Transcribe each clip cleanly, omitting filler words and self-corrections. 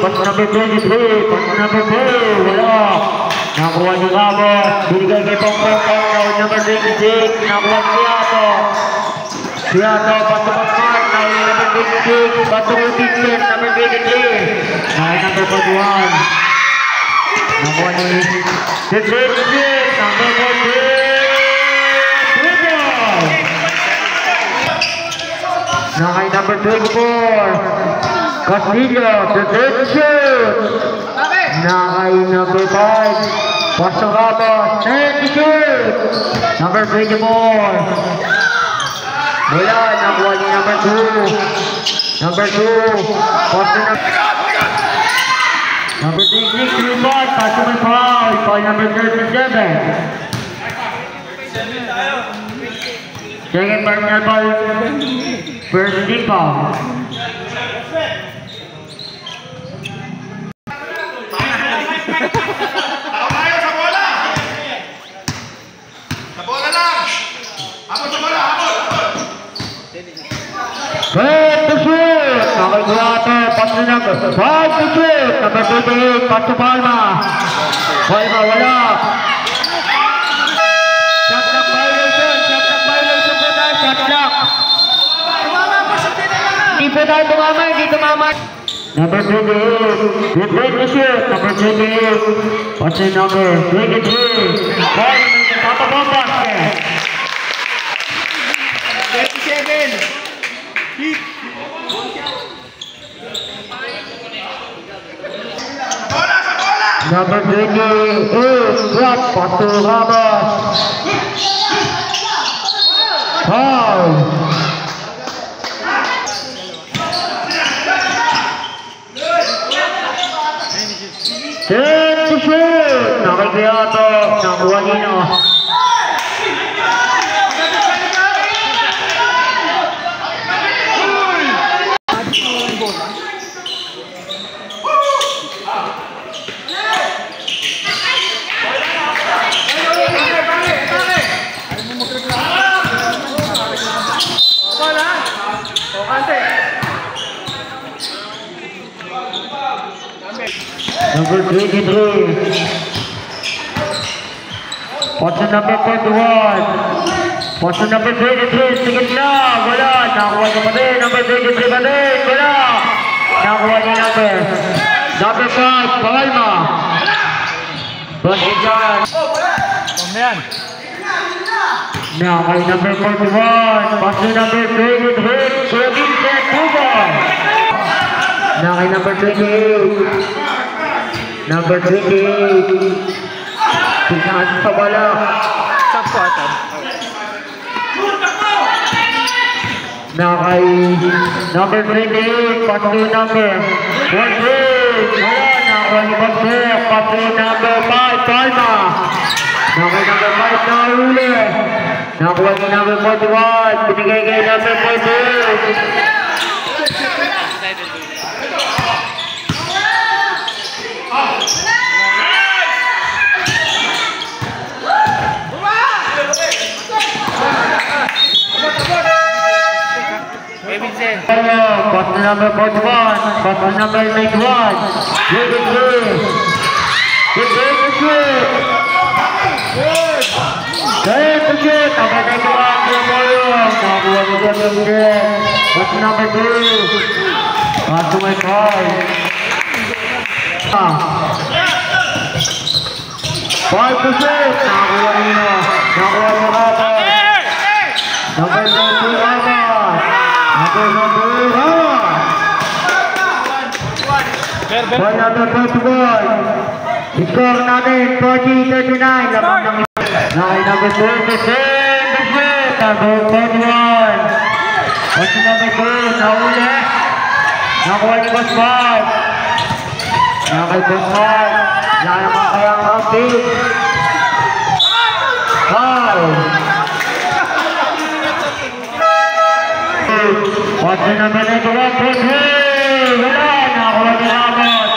pas number 23, pas number 2, wala. Nakuha ni Ramos, binigay kay Pongpong, number 26, nakuha ni Siato. Siato, pas number 5, number 26, pas number 15, number 23. Number 41. Nakuha ni 26, number 14. Nakay number 24, Castillo, the third shoot. Nakay number 5, Pastor Ramos, third shoot. Number 24. Wala, nakuha ni number 2. Number 2, Pastor number 36, rebound, Pastor may foul, by number 37. Second personal ball, first team foul. Tayo sa bola! Sa bola lang! Habol sa bola! Habol! Set to shoot! Nakagulata, pass na number 5 to shoot! Number 28, pass to Palma. Palma, wala. Shot clock violation! Shot clock violation po tayo! Shot clock! Hindi po tayo tumama, hindi tumama. Number 28, good break to shoot. Number 28, pass na number 23. Palma, tapabang basket. 37! Bola sa bola! Number 28, drop, Pastor Ramos. Foul. Set to shoot. Nakikiyato, nakuha nino. Number 23. Possession number 41. Possession number 23. Sikit na. Wala. Nakuha niya pa din. Number 23 pa din. Wala. Nakuha niya number 5. Palma. Position. Nakay number 41. Possession number 23. Serving set. Tugon. Nakay number 28. Number 28. Tingnan sa bola. Nakay number 28. Pass to number 48. Wala. Nakuha ni Bagsek. Pass to number 5. Palma. Nakay number 5 na uli. Nakuha ni number 41. Binigay kay number 48. Pass to number 41, pass to number 91. Good shoot. Good to shoot. Good to shoot. Number 91, Gregorio. Nakuha ni Gregorio. Pass to number 2. Pass to my 5. 5 to shoot. Nakuha niyo. Nakuha niyo Ramos. Number 2, Ramos. Number 1. Ball number 41. Score natin 40-39. Lamang ng number 27. Number 41. Watch number 2. Nauli. Nakuha ni Boss 5. Nakay Boss 5. Lamang kayang update. Foul. Watch number 91. Wala. Nakuha ni Ramos.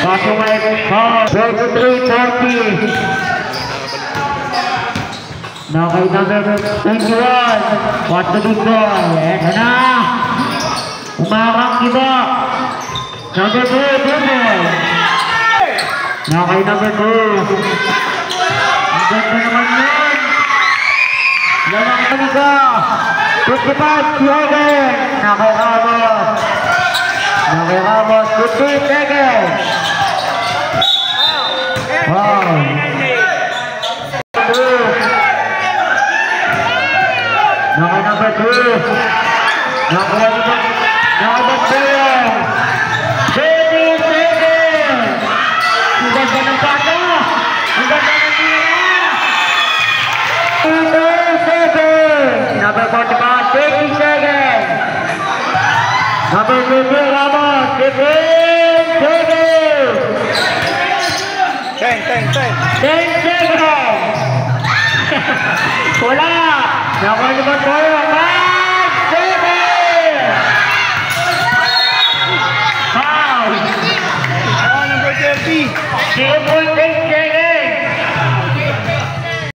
Bago may foul. 23-40. Nakay number 21. Watch the big boy. Eto na. Umarang iba. Number 2, Bumol. Nakay number 2. Ang ganda naman yan. Lamang kami ka. 55 seconds. Nakay Ramos. Nakay Ramos. 15 seconds. Wow. Nakay number 2. Nakay number 2. 20 seconds. Ang ganda ng bata. Ang ganda ng tira. 2 seconds. Number 45, 20 seconds. Number 15, Ramos, 15 seconds. 10 seconds. Wala. Nakuha ko 5 seconds. Foul. Number 30. 0.8